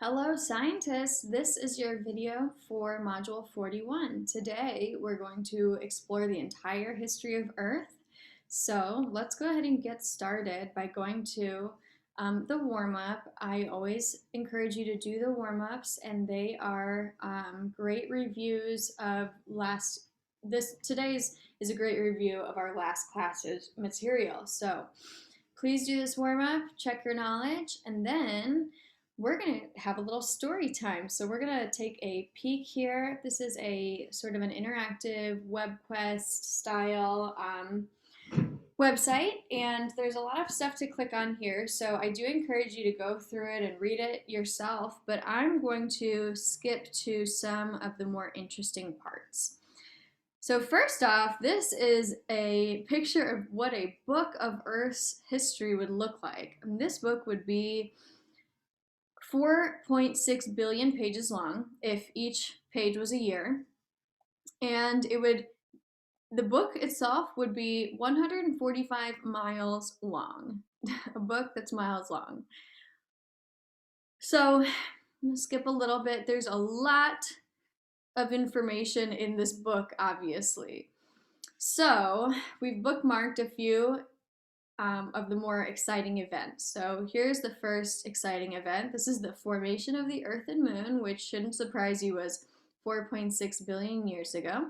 Hello scientists, this is your video for Module 41. Today we're going to explore the entire history of Earth. So let's go ahead and get started by going to the warm-up. I always encourage you to do the warm-ups, and they are great reviews of today's is a great review of our last class's material. So please do this warm-up, check your knowledge, and then we're going to have a little story time. So we're going to take a peek here. This is a sort of an interactive WebQuest style website, and there's a lot of stuff to click on here. So I do encourage you to go through it and read it yourself, but I'm going to skip to some of the more interesting parts. So first off, this is a picture of what a book of Earth's history would look like. And this book would be 4.6 billion pages long if each page was a year. And the book itself would be 145 miles long. A book that's miles long. So I'm gonna skip a little bit. There's a lot of information in this book, obviously. So we've bookmarked a few of the more exciting events. So here's the first exciting event. This is the formation of the Earth and Moon, which shouldn't surprise you was 4.6 billion years ago.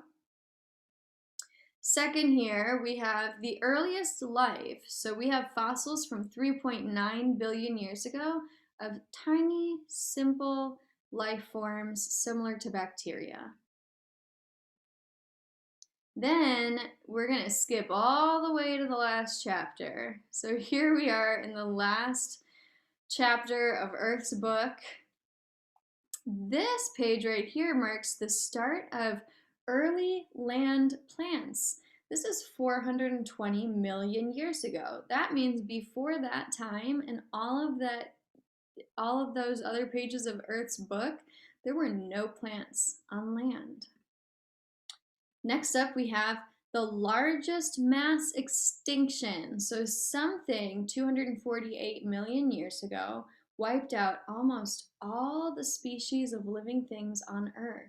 Second here, we have the earliest life. So we have fossils from 3.9 billion years ago of tiny, simple life forms similar to bacteria. Then we're going to skip all the way to the last chapter. So here we are in the last chapter of Earth's book. This page right here marks the start of early land plants. This is 420 million years ago. That means before that time and all of those other pages of Earth's book, there were no plants on land. Next up, we have the largest mass extinction. So something 248 million years ago wiped out almost all the species of living things on Earth.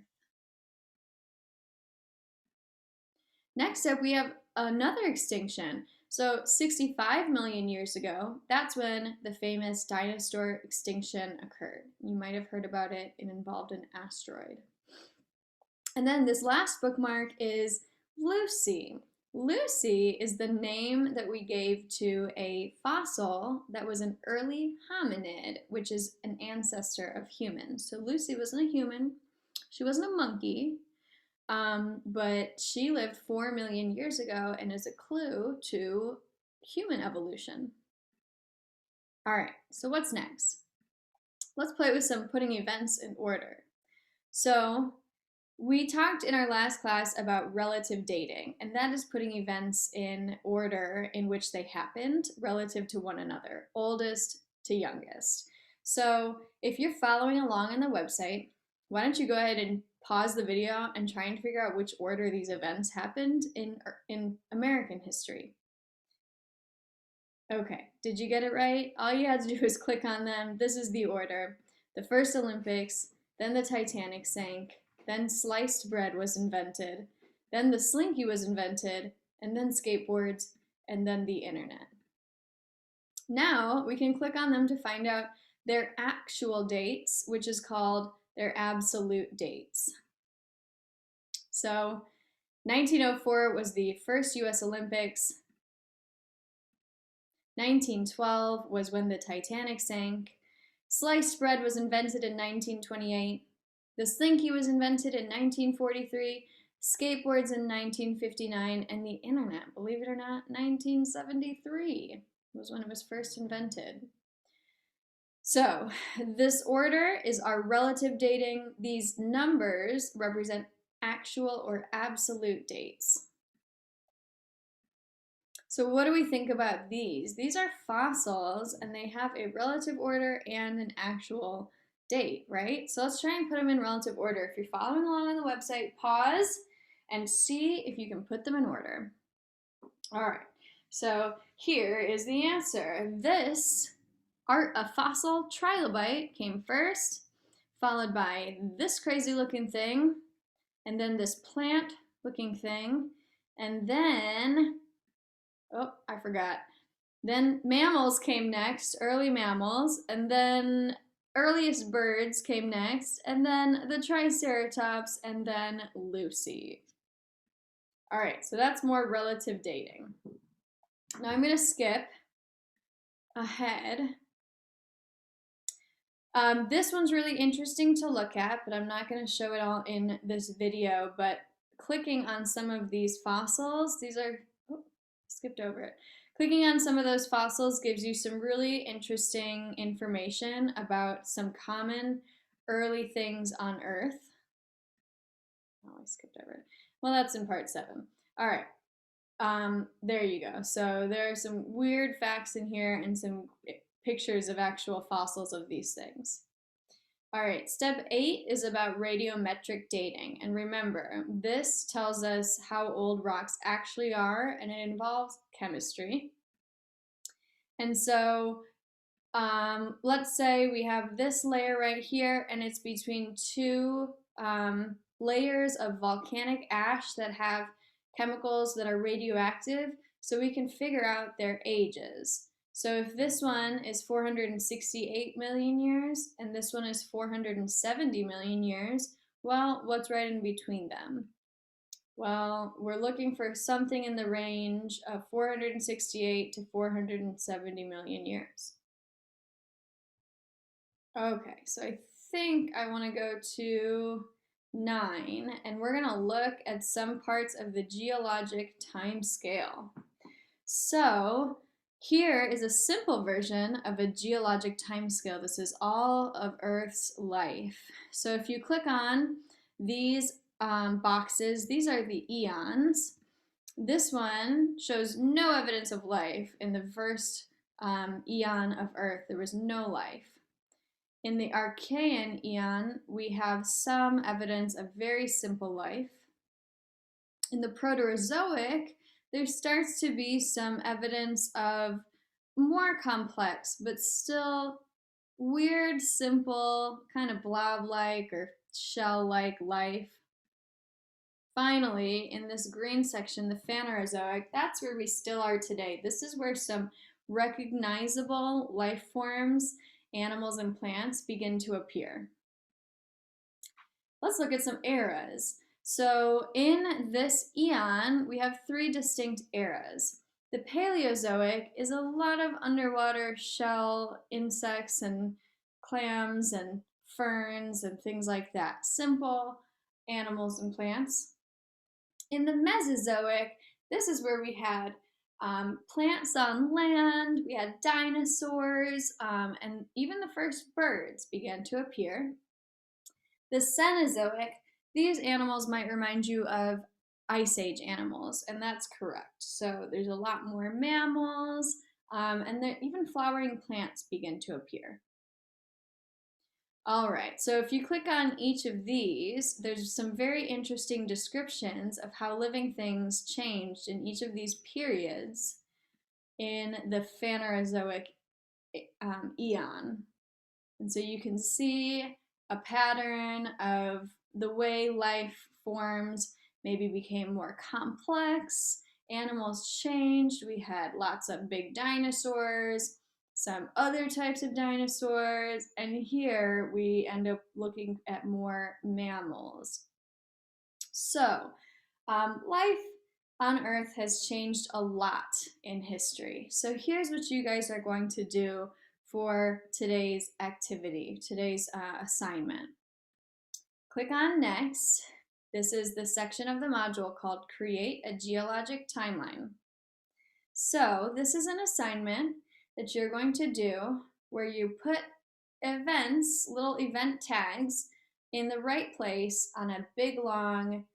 Next up, we have another extinction. So 65 million years ago, that's when the famous dinosaur extinction occurred. You might have heard about it. It involved an asteroid. And then this last bookmark is Lucy. Lucy is the name that we gave to a fossil that was an early hominid, which is an ancestor of humans. So Lucy wasn't a human, she wasn't a monkey, but she lived 4 million years ago and is a clue to human evolution. All right, so what's next? Let's play with some putting events in order. So we talked in our last class about relative dating, and that is putting events in order in which they happened relative to one another, oldest to youngest. So if you're following along on the website, why don't you go ahead and pause the video and try and figure out which order these events happened in American history. Okay, did you get it right? All you had to do is click on them. This is the order. The first Olympics, then the Titanic sank, then sliced bread was invented, then the Slinky was invented, and then skateboards, and then the internet. Now we can click on them to find out their actual dates, which is called their absolute dates. So 1904 was the first US Olympics. 1912 was when the Titanic sank. Sliced bread was invented in 1928. The Slinky was invented in 1943, skateboards in 1959, and the internet, believe it or not, 1973 was when it was first invented. So this order is our relative dating. These numbers represent actual or absolute dates. So what do we think about these? These are fossils, and they have a relative order and an actual date, right? So let's try and put them in relative order. If you're following along on the website, pause and see if you can put them in order. All right, so here is the answer. A fossil trilobite came first, followed by this crazy looking thing, and then this plant looking thing, and then, oh, I forgot. Then mammals came next, early mammals, and then earliest birds came next, and then the Triceratops, and then Lucy. All right, so that's more relative dating. Now I'm going to skip ahead. This one's really interesting to look at, but I'm not going to show it all in this video, but clicking on some of these fossils, these are, oh, skipped over it. Clicking on some of those fossils gives you some really interesting information about some common early things on Earth. Oh, I skipped over it. Well, that's in part 7. All right. There you go. So there are some weird facts in here and some pictures of actual fossils of these things. All right, step 8 is about radiometric dating. And remember, this tells us how old rocks actually are, and it involves chemistry. And so let's say we have this layer right here, and it's between two layers of volcanic ash that have chemicals that are radioactive, so we can figure out their ages. So if this one is 468 million years and this one is 470 million years, well, what's right in between them? Well, we're looking for something in the range of 468 to 470 million years. Okay, so I think I want to go to 9, and we're going to look at some parts of the geologic time scale. So here is a simple version of a geologic time scale. This is all of Earth's life. So if you click on these boxes, these are the eons. This one shows no evidence of life. In the first eon of Earth, there was no life. In the Archean eon, we have some evidence of very simple life. In the Proterozoic, there starts to be some evidence of more complex, but still weird, simple, kind of blob-like or shell-like life. Finally, in this green section, the Phanerozoic, that's where we still are today. This is where some recognizable life forms, animals and plants, begin to appear. Let's look at some eras. So in this eon, we have 3 distinct eras. The Paleozoic is a lot of underwater shell insects and clams and ferns and things like that. Simple animals and plants. In the Mesozoic, this is where we had plants on land, we had dinosaurs, and even the first birds began to appear. The Cenozoic, these animals might remind you of Ice Age animals, and that's correct. So there's a lot more mammals, and even flowering plants begin to appear. All right, so if you click on each of these, there's some very interesting descriptions of how living things changed in each of these periods in the Phanerozoic eon. And so you can see a pattern of the way life forms maybe became more complex. Animals changed. We had lots of big dinosaurs, some other types of dinosaurs, and here we end up looking at more mammals. So, life on Earth has changed a lot in history. So here's what you guys are going to do for today's activity, today's assignment. Click on Next. This is the section of the module called Create a Geologic Timeline. So this is an assignment that you're going to do where you put events, little event tags, in the right place on a big, long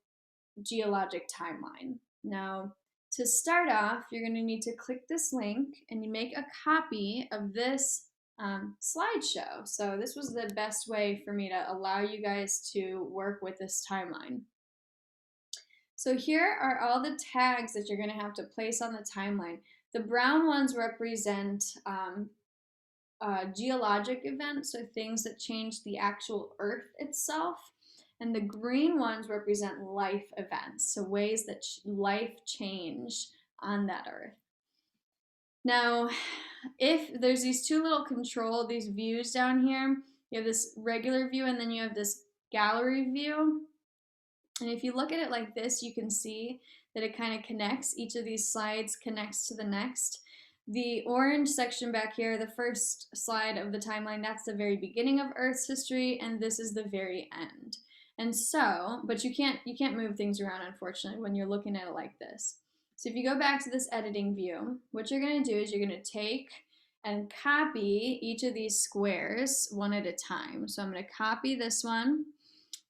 geologic timeline. Now, to start off, you're going to need to click this link and you make a copy of this slideshow. So this was the best way for me to allow you guys to work with this timeline. So here are all the tags that you're going to have to place on the timeline. The brown ones represent geologic events, so things that change the actual Earth itself. And the green ones represent life events, so ways that life changed on that Earth. Now, if there's these two little these views down here, you have this regular view and then you have this gallery view. And if you look at it like this, you can see that it kind of connects. Each of these slides connects to the next. The orange section back here, the first slide of the timeline, that's the very beginning of Earth's history, and this is the very end. And so, but you can't move things around, unfortunately, when you're looking at it like this. So if you go back to this editing view, what you're going to do is you're going to take and copy each of these squares one at a time. So I'm going to copy this one,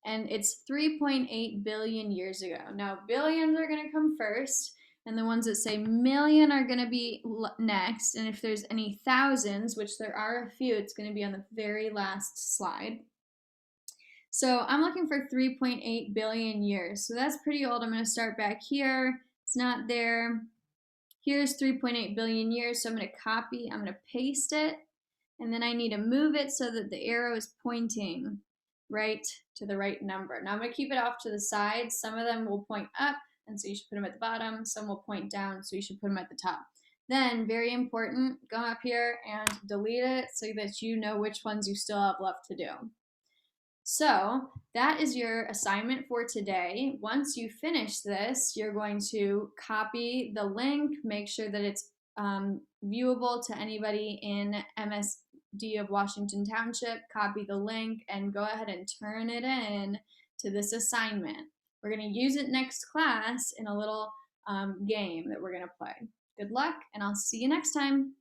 and it's 3.8 billion years ago. Now, billions are going to come first, and the ones that say million are going to be next. And if there's any thousands, which there are a few, it's going to be on the very last slide. So I'm looking for 3.8 billion years. So that's pretty old. I'm going to start back here. It's not there. Here's 3.8 billion years. So I'm going to copy, I'm going to paste it, and then I need to move it so that the arrow is pointing right to the right number. Now I'm going to keep it off to the side. Some of them will point up, and so you should put them at the bottom. Some will point down, so you should put them at the top. Then, very important, go up here and delete it so that you know which ones you still have left to do. So that is your assignment for today. Once you finish this, you're going to copy the link, make sure that it's viewable to anybody in MSD of Washington Township, copy the link, and go ahead and turn it in to this assignment. We're going to use it next class in a little game that we're going to play. Good luck, and I'll see you next time.